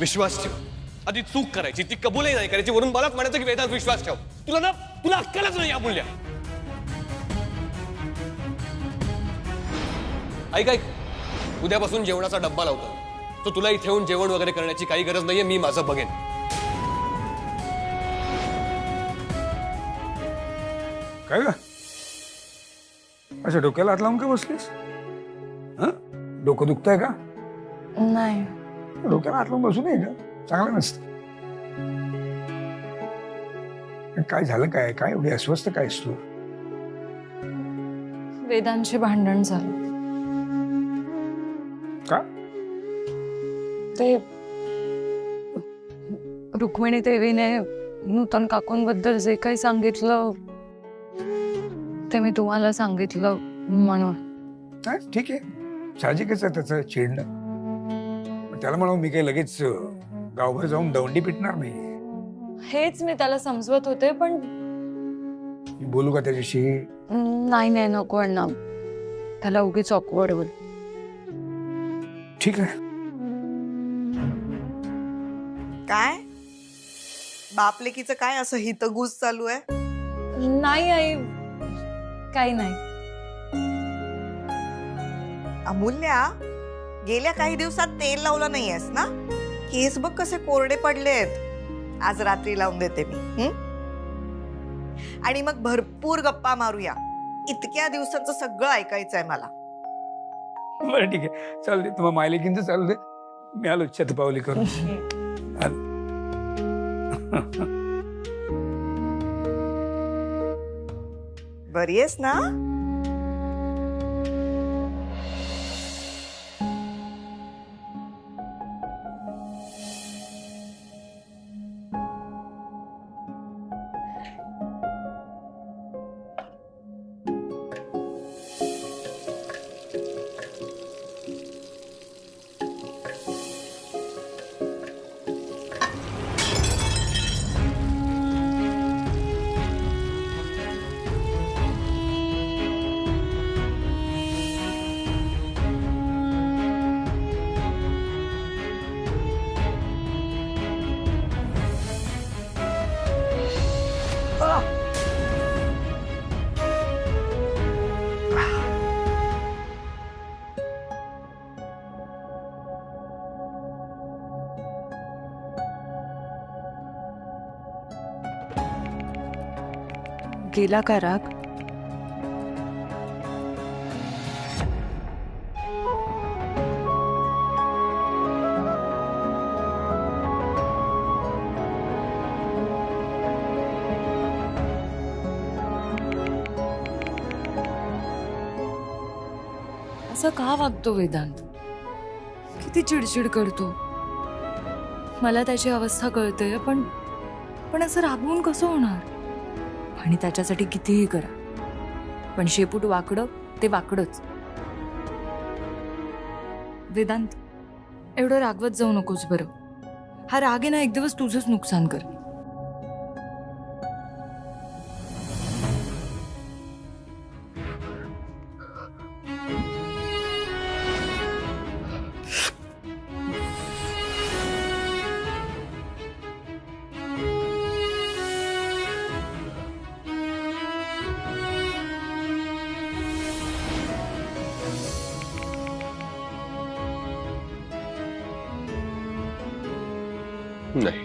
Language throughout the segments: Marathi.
विश्वास ठेव. आधी चूक करायची ती कबूलही नाही करायची, वरून मलाच म्हणायचं की वेदांत विश्वास ठेव. तुला अक्कलच नाही अमूल्य. ऐक, उद्यापासून जेवणाचा डब्बा लावतो. तो तुला इथे येऊन जेवण वगैरे करण्याची काही गरज नाहीये. मी माझं बघेन. काय ग अच्छा डोक्याला हात लावून काय बसलीस? डोकं दुखतंय का? नाही. डोक्याला हात लावून बसू नये का? चांगलं नसतं. काय झालं? काय काय एवढी अस्वस्थ काय तू? वेदांचे भांडण झालं. का? ते रुक्मिणी देवीने नूतन काकूंबद्दल जे काही सांगितलं ते मी तुम्हाला सांगितलं म्हणून. नाही ठीक आहे, साहजिकच आहे त्याचं चिडणं. त्याला म्हणून मी काही लगेच गावभर जाऊन दवंडी पिटणार नाही. हेच मी त्याला समजवत होते, पण मी बोलू का त्याच्याशी? नाही नाही नको अण्णा, त्याला उगीच ऑकवर्ड होईल. ठीक आहे. काय बापलेकीचं काय असं हितगुज चालू आहे? नाही आई, काही नाही. अमूल्या, गेल्या काही दिवसात तेल लावलं नाहीयेस ना? केस बघ कसे कोरडे पडलेत. आज रात्री लावून देते मी. आणि मग भरपूर गप्पा मारूया. इतक्या दिवसाचं सगळं ऐकायचंय मला. बरं ठीक आहे, चालू दे. तुम्हाला मायलेकींचं चालू दे. मी आलो छतपावली करून. बरी आहेस ना? गेला का राग? असं का वागतो वेदांत? किती चिडचिड करतो. मला त्याची अवस्था कळते, पण असं रागवून कसं होणार? आणि त्याच्यासाठी कितीही करा, पण शेपूट वाकडं ते वाकडच. वेदांत, एवढं रागवत जाऊ नकोस बरं. हा राग आहे ना, एक दिवस तुझंच नुकसान कर. नाही,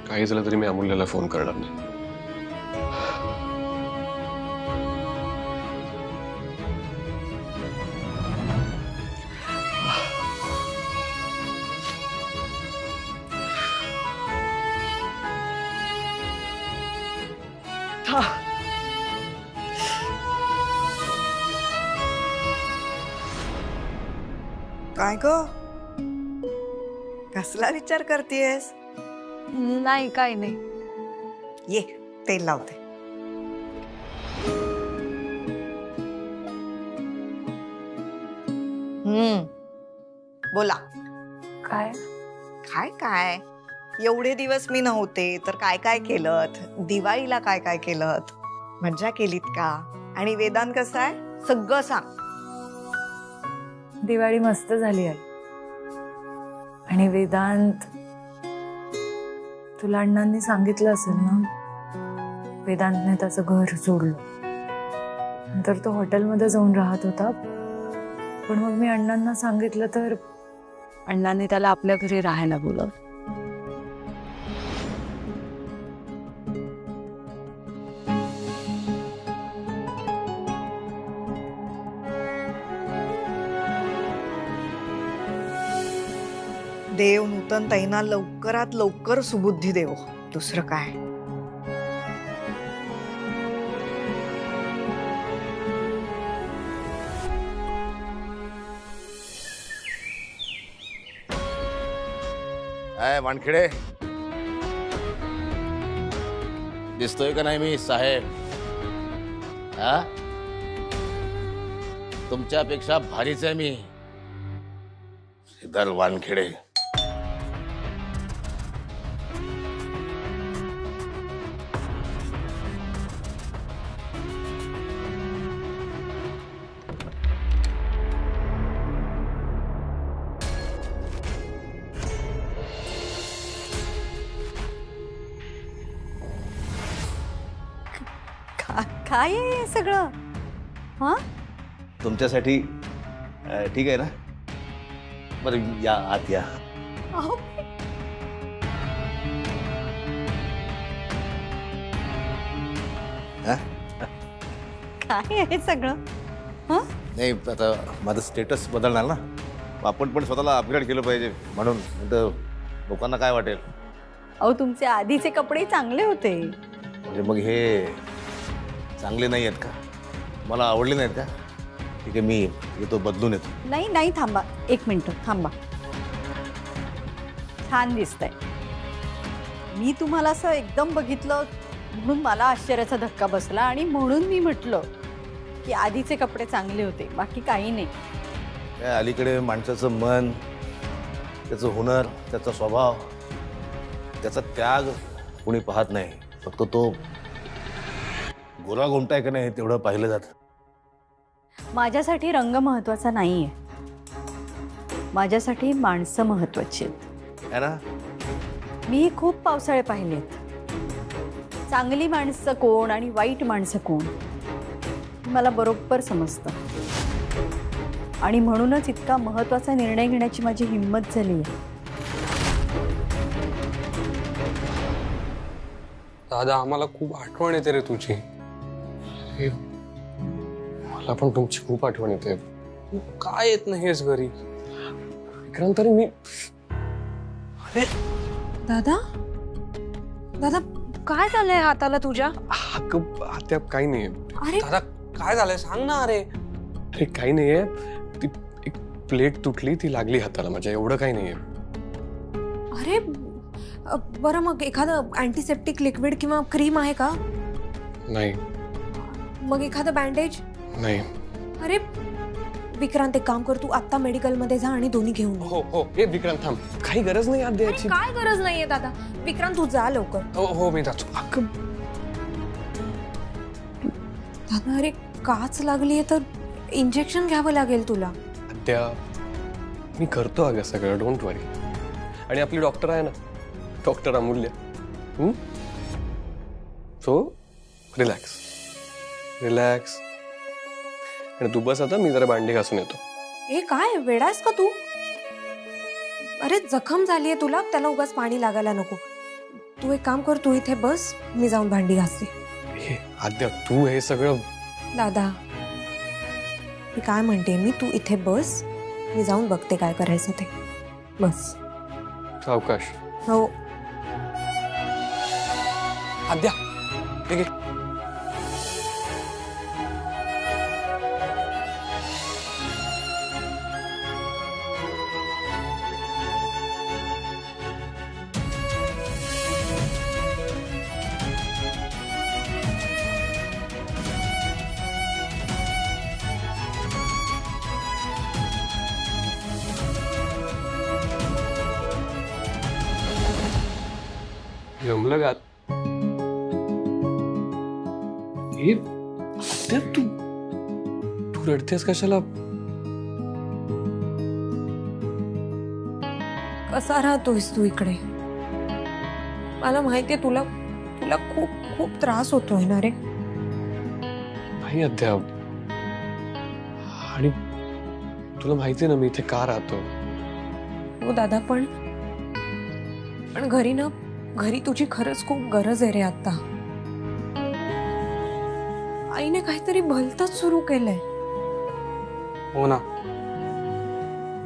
काही झालं तरी मी अमूल्याला फोन करणार नाही. काय ग, कसला विचार करतेस? नाही, काय नाही. ये तेल लावते. बोला. काय? काय काय एवढे दिवस मी नव्हते तर काय काय केलत? दिवाळीला काय काय केलत? मज्जा केलीत का? आणि वेदांत कसा आहे सगळं सांग. दिवाळी मस्त झाली आहे. आणि वेदांत, तुला अण्णांनी सांगितलं असेल ना, वेदांतने त्याचं घर सोडलं. नंतर तो हॉटेलमध्ये जाऊन राहत होता. पण मग मी अण्णांना सांगितलं तर अण्णांनी त्याला आपल्या घरी राहायला बोलवलं. देव नूतन ताईंना लवकरात लवकर सुबुद्धी देव, दुसरं काय. काय वानखेडे, दिसतोय का नाही मी साहेब? हा, तुमच्यापेक्षा भारीच आहे मी, सिद्धार्थ वानखेडे. काय आहे हे सगळं? हा, तुमच्यासाठी ठीक आहे ना? बरं या आत या. अहो, हा? काय आहे हे सगळं? हा, नाही, आता माझं स्टेटस बदलणार ना, मग आपण पण स्वतःला अपग्रेड केलं पाहिजे, म्हणून तर लोकांना काय वाटेल. अहो तुमचे आधीचे कपडे चांगले होते. म्हणजे मग हे चांगले नाही आहेत का? मला आवडले नाहीत का? ठीक आहे, मी येतो, बदलून येतो. नाही नाही, थांबा एक मिनिट, थांबा. छान दिसतंय. मी तुम्हाला असं एकदम बघितलं म्हणून मला आश्चर्याचा धक्का बसला आणि म्हणून मी म्हटलं की आधीचे कपडे चांगले होते, बाकी काही नाही. त्या अलीकडे माणसाचं मन, त्याचं हुनर, त्याचा स्वभाव, त्याचा त्याग कोणी पाहत नाही. फक्त तो गोरा गोमटा आहे का नाही तेवढं पाहिलं जातं. माझ्यासाठी रंग महत्वाचा नाहीये, माझ्यासाठी माणसं महत्वाची आहेत. है ना? मी खूप पावसाळे पाहिलेत. चांगली माणसं कोण आणि वाईट माणसं कोण मला बरोबर समजतं. आणि म्हणूनच इतका महत्वाचा निर्णय घेण्याची माझी हिंमत झाली आहे. दादा, आम्हाला खूप आठवण येते रे तुझी. हे, मला पण तुमची खूप आठवण येते. तू काय येत नाहीस घरी? विक्रांत, तरी मी, अरे दादा, दादा काय झालंय हाताला तुझ्या? आता काही नाहीये. अरे दादा, काय झालंय सांग ना. अरे अरे काही नाहीये, ती एक प्लेट तुटली, ती लागली हाताला माझ्या, एवढं काही नाहीये. अरे बरं, मग एखादं अँटीसेप्टिक लिक्विड किंवा क्रीम आहे का? नाही. मग एखादं बँडेज? नाही. अरे विक्रांत, एक काम कर, तू आत्ता मेडिकलमध्ये जा आणि दोन्ही घेऊन ये. हो हो, हे विक्रांत थांब, काही गरज नाही आज अरे द्यायची. काय गरज नाहीये दादा. विक्रांत तू जा लवकर. हो हो, मी जातो. दादा, अरे काच लागलीये तर इंजेक्शन घ्यावं लागेल तुला. त्या मी करतो अगं सगळं, डोंट वरी. आणि आपली डॉक्टर आहे ना, डॉक्टर अमूल्य, सो रिलॅक्स रिलॅक्स. आणि तू बस आता, मी जरा भांडी घासून येतो. ए काय वेडायस का तू? अरे जखम झालीये तुला, त्याला उगाच पाणी लागायला नको. तू एक काम कर, तू इथे बस, मी जाऊन भांडी घासते. हे आद्या, तू हे सगळं. दादा, मी काय म्हणते, मी तू इथे बस, मी जाऊन बघते काय करायचं ते. बस. सावकाश. हो. आद्या, हे घे. जमलं का? हे आद्या, तू रडतेस कशाला? कसा राहतोयस तू इकडे? मला माहितीये तुला तुला खूप खूप त्रास होतोय ना रे. नाही अद्या, आणि तुला माहिती ना मी इथे का राहतो. हो दादा, पण घरी ना, घरी तुझी खरंच खूप गरज आहे रे आता. आईने काहीतरी भलतंच सुरू केलंय. हो ना,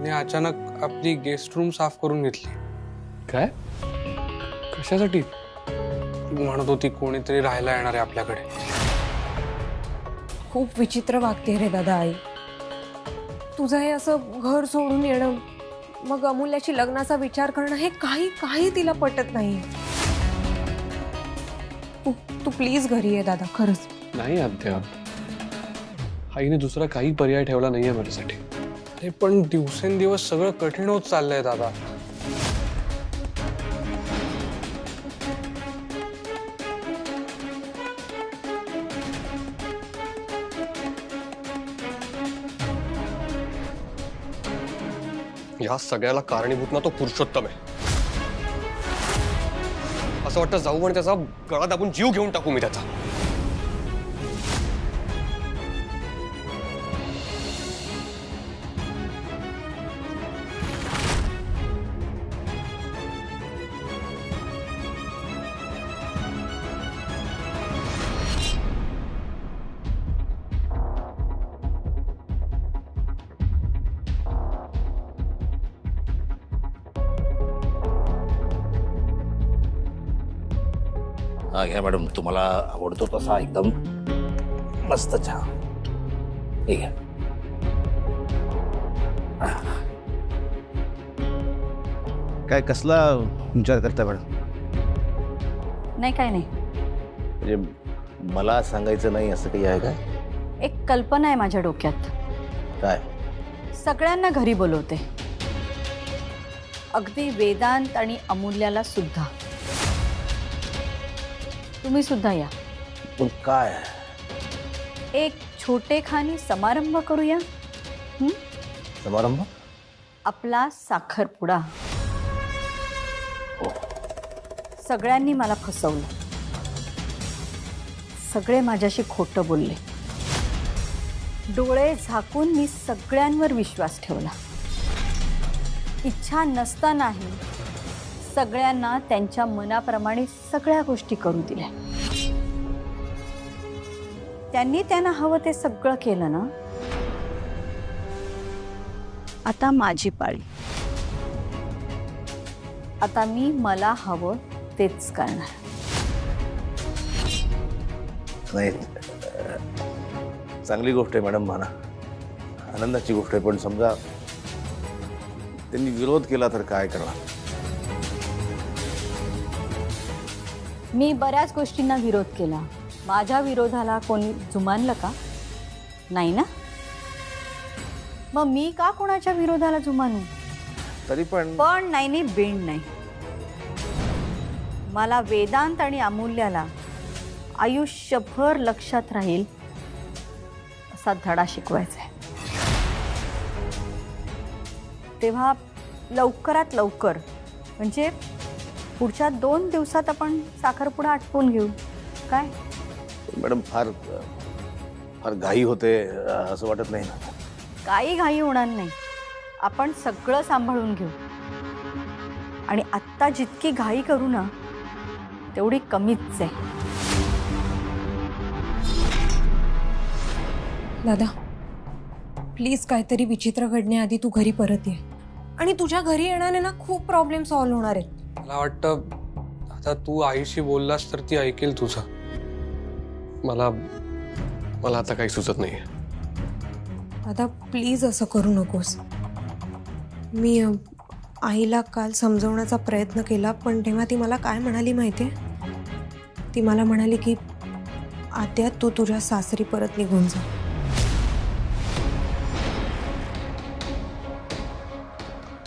मी अचानक आपली गेस्ट रूम साफ करून घेतली. काय? कशासाठी? म्हणत होती कोणीतरी राहायला येणार आहे आपल्याकडे. खूप विचित्र वागते रे दादा आई. तुझं हे असं घर सोडून येणं, मग अमूल्याची लग्नाचा विचार करणं, हे काही काही तिला पटत नाही. तू प्लीज घरी ये दादा, खरंच. नाही अद्या, आईने दुसरा काही पर्याय ठेवला नाहीये माझ्यासाठी. अरे पण दिवसेंदिवस सगळं कठीण होत चाललंय दादा. या सगळ्याला कारणीभूत ना तो पुरुषोत्तम आहे. असं वाटतं जाऊ आणि त्याचा गळा दाबून जीव घेऊन टाकू मी त्याचा. हा घ्या मॅडम, तुम्हाला आवडतो तसा एकदम मस्त चहा. हे घ्या. काय कसला विचार करता मॅडम? नाही, काय नाही. म्हणजे मला सांगायचं नाही असं काही आहे का? एक कल्पना आहे माझ्या डोक्यात. काय? सगळ्यांना घरी बोलवते, अगदी वेदांत आणि अमूल्याला सुद्धा. तुम्ही सुद्धा या. पण काय? एक छोटेखानी समारंभ करूया. समारंभ? आपला साखरपुडा. सगळ्यांनी मला फसवलं, सगळे माझ्याशी खोटं बोलले. डोळे झाकून मी सगळ्यांवर विश्वास ठेवला. इच्छा नसतानाही सगळ्यांना त्यांच्या मनाप्रमाणे सगळ्या गोष्टी करू दिल्या. त्यांनी त्यांना हवं ते सगळं केलं ना. आता माझी पाळी. आता मी मला हवं तेच करणार. नाही, चांगली गोष्ट आहे मॅडम, म्हणा आनंदाची गोष्ट आहे. पण समजा त्यांनी विरोध केला तर काय करणार? मी बऱ्याच गोष्टींना विरोध केला. माझ्या विरोधाला कोणी जुमानलं का? नाही ना. मग मी का कोणाच्या विरोधाला जुमानू? तरी पण नाही, बेंड नाही. मला वेदांत आणि अमूल्याला आयुष्यभर लक्षात राहील असा धडा शिकवायचा आहे. तेव्हा लवकरात लवकर, म्हणजे पुढच्या 2 दिवसात आपण साखरपुडा आटपून घेऊ. काय मॅडम, फार फार घाई होते असं वाटत नाही ना? काही घाई होणार नाही. आपण सगळं सांभाळून घेऊ. आणि आत्ता जितकी घाई करू ना तेवढी कमीच आहे. दादा प्लीज, काहीतरी विचित्र घडण्याआधी तू घरी परत ये. आणि तुझ्या घरी येण्याने ना खूप प्रॉब्लेम सॉल्व्ह होणार आहेत. मला वाटतं आता तू आईशी बोललास तर ती ऐकेल तुझं. मला आता काही सुचत नाहीये. दादा प्लीज असं करू नकोस. मी आईला काल समजवण्याचा प्रयत्न केला, पण तेव्हा ती मला काय म्हणाली माहितीये? ती मला म्हणाली की आत्या तू तुझ्या सासरी परत निघून जा.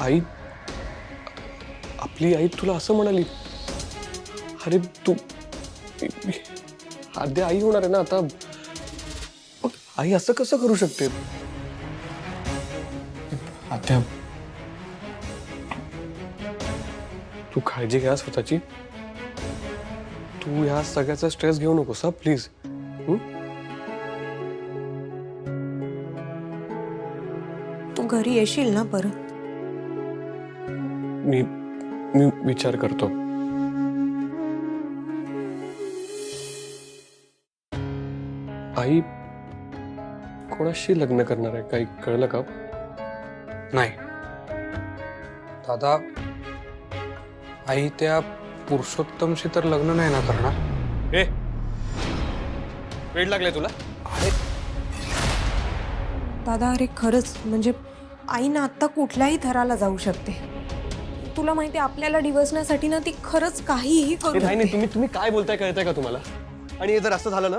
आई, आपली आई तुला असं म्हणाली? अरे तू आद्या आई होणार आहे ना आता. मग आई असं कसं करू शकते? तू काळजी घ्या स्वतःची. तू ह्या सगळ्याचा स्ट्रेस घेऊ नकोस हा प्लीज. तू घरी येशील ना परत? मी मी विचार करतो. आई कोणाशी लग्न करणार आहे काही कळलं का? नाही दादा, आई त्या पुरुषोत्तमशी तर लग्न नाही ना करणार. ए वेळ लागले तुला? दादा अरे खरंच म्हणजे आई ना आत्ता कुठल्याही थराला जाऊ शकते. तुला माहिती आपल्याला डिवचण्यासाठी ना ती खरंच काहीही करू नाही नाही, शकते. तुम्ही काय बोलताय कळतंय का तुम्हाला? आणि हे जर असं झालं ना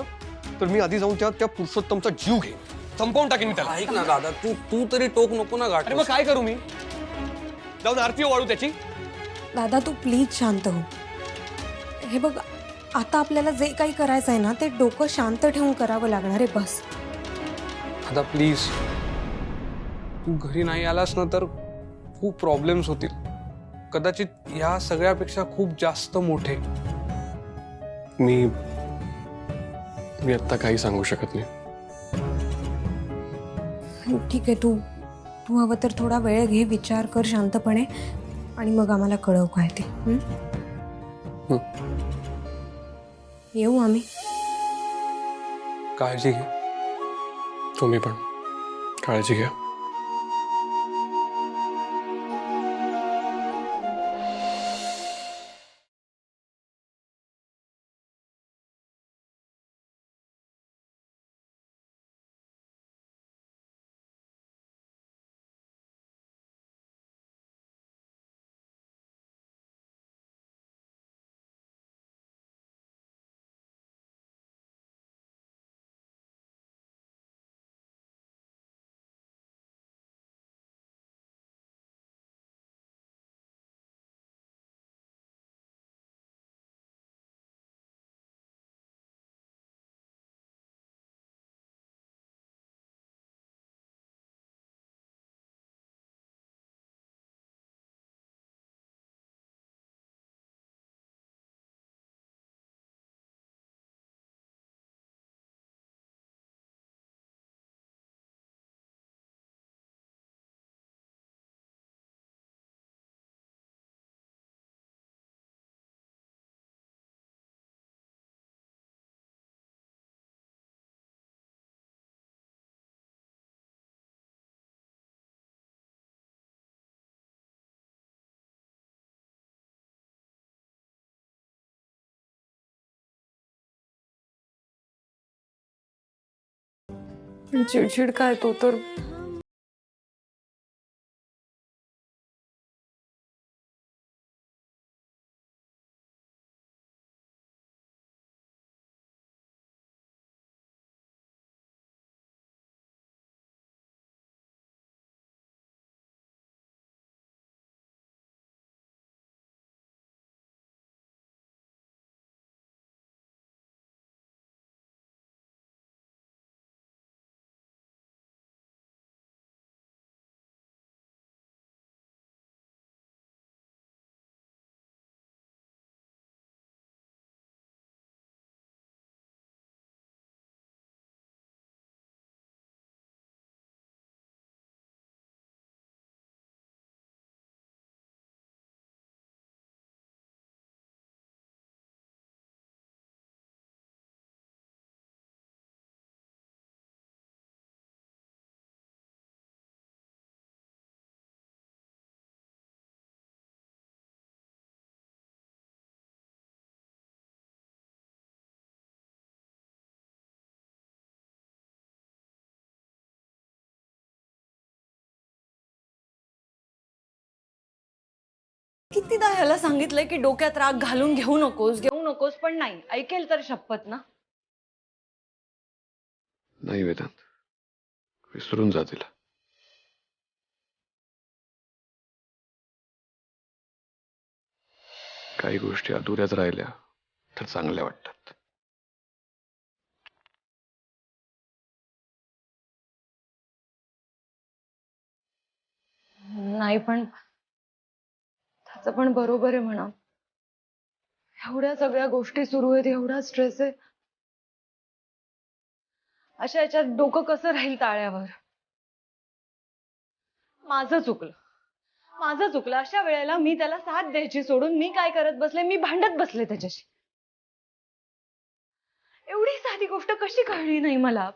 तर मी आधी जाऊन त्या पुरुषोत्तमचा जीव घेईन, संपवून टाकेन मी त्याला. ऐक ना दादा, तू तरी टोक नको ना गाठ. अरे मग काय करू मी? जाऊन आरती वाळू त्याची? दादा तू प्लीज शांत हो. हे बघ आता आपल्याला जे काही करायचं आहे ना ते डोकं शांत ठेवून करावं लागणार आहे बस. दादा प्लीज, तू घरी नाही आलास ना तर खूप प्रॉब्लेम्स होतील, कदाचित या सगळ्यापेक्षा खूप जास्त मोठे. मी आता काही सांगू शकत नाही. ठीक आहे तू तू हवं तर थोडा वेळ घे, विचार कर शांतपणे आणि मग आम्हाला कळव काय ते. येऊ आम्ही. काळजी घे. तुम्ही पण काळजी घ्या. चिडचिड काय तो तर कितीदा ह्याला सांगितलंय की डोक्यात राग घालून घेऊ नकोस पण नाही ऐकेल तर शपथ ना. नाही वेदांत, विसरून जा तिला. काही गोष्टी अधुऱ्याच राहिल्या तर चांगल्या वाटतात. नाही पण त्याचं पण बरोबर आहे म्हणा. एवढ्या सगळ्या गोष्टी सुरू आहेत, एवढा स्ट्रेस आहे. अशा याच्यात डोकं कसं राहील ताळ्यावर? माझं चुकलं. अशा वेळेला मी त्याला साथ द्यायची सोडून मी काय करत बसले, मी भांडत बसले त्याच्याशी. एवढी साधी गोष्ट कशी कळली नाही मला?